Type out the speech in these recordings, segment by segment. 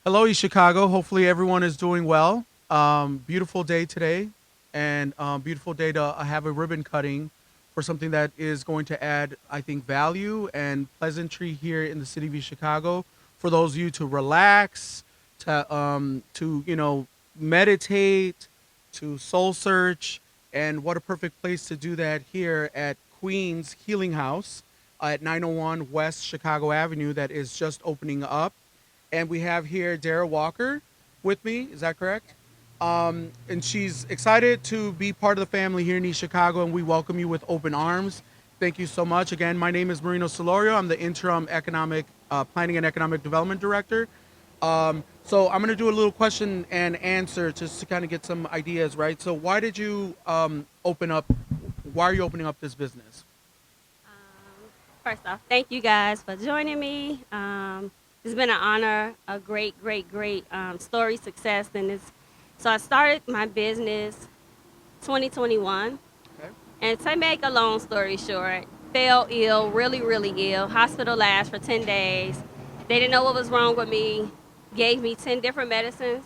Hello, East Chicago. Hopefully, everyone is doing well. Beautiful day today, and beautiful day to have a ribbon cutting for something that is going to add, I think, value and pleasantry here in the city of East Chicago for those of you to relax, to meditate, to soul search, and what a perfect place to do that here at Queens Healing House at 901 West Chicago Avenue that is just opening up. And we have here Darrah Walker with me. Is that correct? And she's excited to be part of the family here in East Chicago, and we welcome you with open arms. Thank you so much. Again, my name is Marino Solorio. I'm the Interim Economic Planning and Economic Development Director. So I'm going to do a little question and answer just to kind of get some ideas, right? So why did you open up? Why are you opening up this business? First off, thank you guys for joining me. It's been an honor, a great story success. So I started my business 2021, Okay. and to make a long story short, fell ill, really ill, hospitalized for 10 days. They didn't know what was wrong with me, gave me 10 different medicines,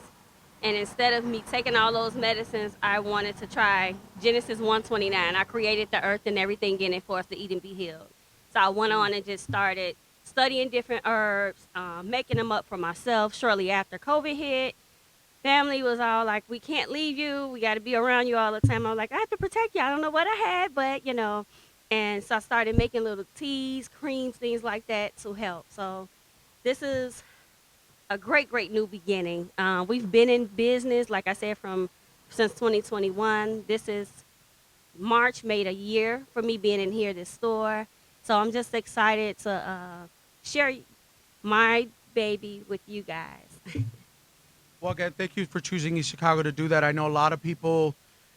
and instead of me taking all those medicines, I wanted to try Genesis 1:29. I created the earth and everything in it for us to eat and be healed. So I went on and just started studying different herbs, making them up for myself. Shortly after COVID hit, family was all like, "We can't leave you. We got to be around you all the time." I was like, "I have to protect you. I don't know what I had, but you know." And so I started making little teas, creams, things like that to help. So this is a great new beginning. We've been in business, like I said, from since 2021. This is March made a year for me being in here, this store. So I'm just excited to share my baby with you guys. Well, again, thank you for choosing East Chicago to do that. I know a lot of people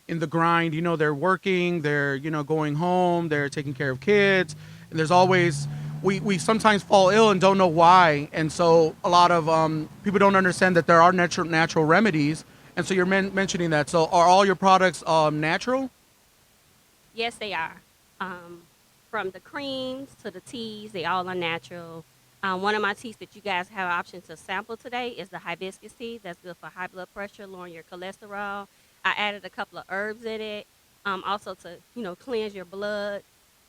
in the grind, they're working, they're, going home, they're taking care of kids. And there's always, we sometimes fall ill and don't know why. And so a lot of people don't understand that there are natural remedies. And so you're mentioning that. So are all your products natural? Yes, they are. From the creams to the teas, they all are natural. One of my teas that you guys have an option to sample today is the hibiscus tea. That's good for high blood pressure, lowering your cholesterol. I added a couple of herbs in it, also to cleanse your blood,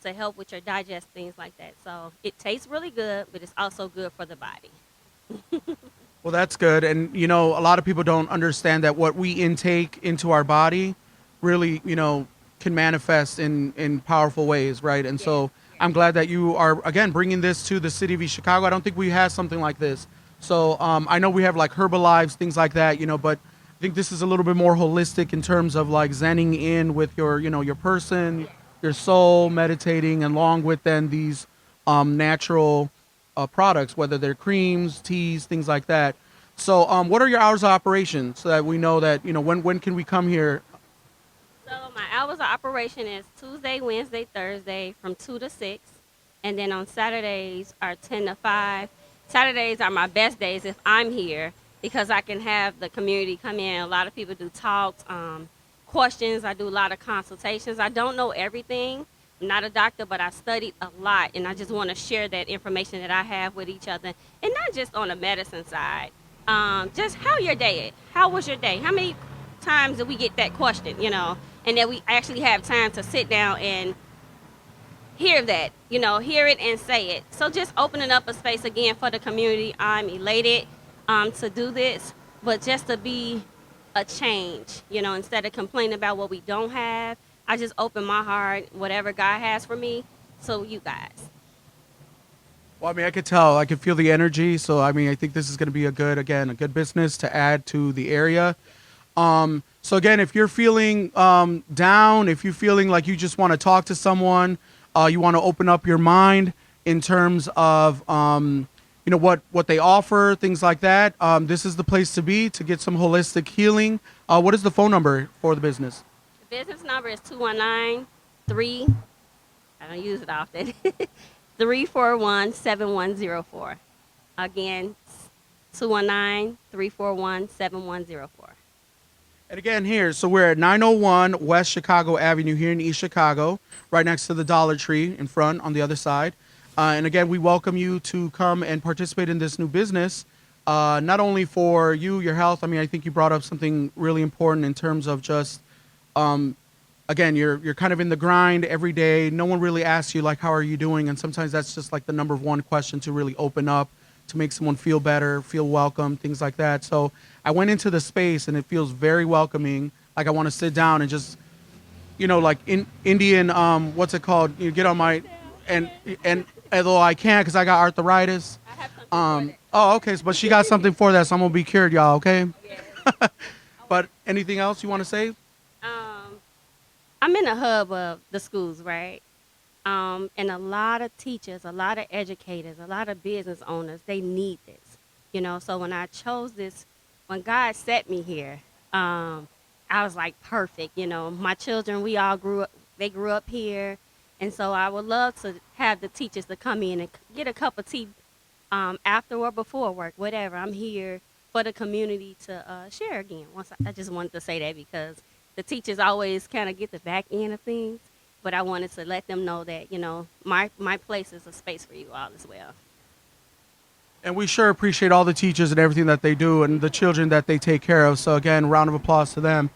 to help with your digest, things like that. So it tastes really good, but it's also good for the body. Well, that's good. And, a lot of people don't understand that what we intake into our body really, can manifest in powerful ways, right? And so I'm glad that you are, again, bringing this to the city of East Chicago. I don't think we have something like this. So I know we have like herbal lives, things like that, but I think this is a little bit more holistic in terms of like zenning in with your, your person, your soul, meditating, and along with then these natural products, whether they're creams, teas, things like that. So what are your hours of operation so that we know that, when can we come here? So my hours of operation is Tuesday, Wednesday, Thursday from 2 to 6. And then on Saturdays are 10 to 5. Saturdays are my best days if I'm here because I can have the community come in. A lot of people do talks, questions. I do a lot of consultations. I don't know everything. I'm not a doctor, but I studied a lot. And I just want to share that information that I have with each other. And not just on the medicine side. Just how your day is. How was your day? How many times do we get that question, and that we actually have time to sit down and hear that, hear it and say it. So just opening up a space again for the community. I'm elated to do this, but just to be a change, instead of complaining about what we don't have, I just open my heart, whatever God has for me, so you guys. Well, I mean, I could tell, I could feel the energy. So, I mean, I think this is going to be a good business to add to the area. So again, if you're feeling down, if you're feeling like you just want to talk to someone, you want to open up your mind in terms of what they offer, things like that. This is the place to be to get some holistic healing. What is the phone number for the business? The business number is 219 I don't use it often, 341-7104. Again, 219-341-7104. And again, here, so we're at 901 West Chicago Avenue here in East Chicago, right next to the Dollar Tree in front on the other side. And again, we welcome you to come and participate in this new business not only for you, your health. I mean, I think you brought up something really important in terms of just, um, again, you're kind of in the grind every day. No one really asks you like, how are you doing? And sometimes that's just like the number one question to really open up, to make someone feel better, feel welcome, things like that. So I went into the space and it feels very welcoming. Like I want to sit down and just, like in Indian, what's it called? You get on my, and and although I can't because I got arthritis. I have something for that. Oh, okay. But she got something for that, so I'm gonna be cured, y'all. Okay. Yes. But anything else you want to say? Um, I'm in the hub of the schools, right? And a lot of teachers, a lot of educators, a lot of business owners, they need this. So when I chose this, when God set me here, I was like perfect. My children, we all they grew up here. And so I would love to have the teachers to come in and get a cup of tea after or before work, whatever. I'm here for the community to share again. I just wanted to say that because the teachers always kind of get the back end of things, but I wanted to let them know that my place is a space for you all as well. And we sure appreciate all the teachers and everything that they do and the children that they take care of. So again, round of applause to them.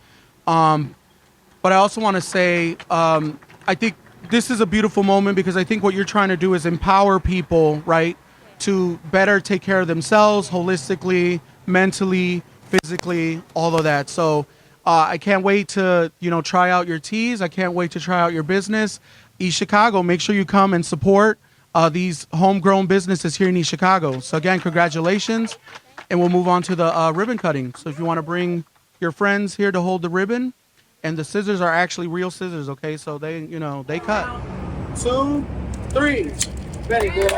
But I also want to say, I think this is a beautiful moment because I think what you're trying to do is empower people, right, to better take care of themselves holistically, mentally, physically, all of that. So I can't wait to, try out your teas. I can't wait to try out your business. East Chicago, make sure you come and support these homegrown businesses here in East Chicago. So again, congratulations. And we'll move on to the ribbon cutting. So if you want to bring your friends here to hold the ribbon, and the scissors are actually real scissors, okay? So they cut. 2, 3. Very good.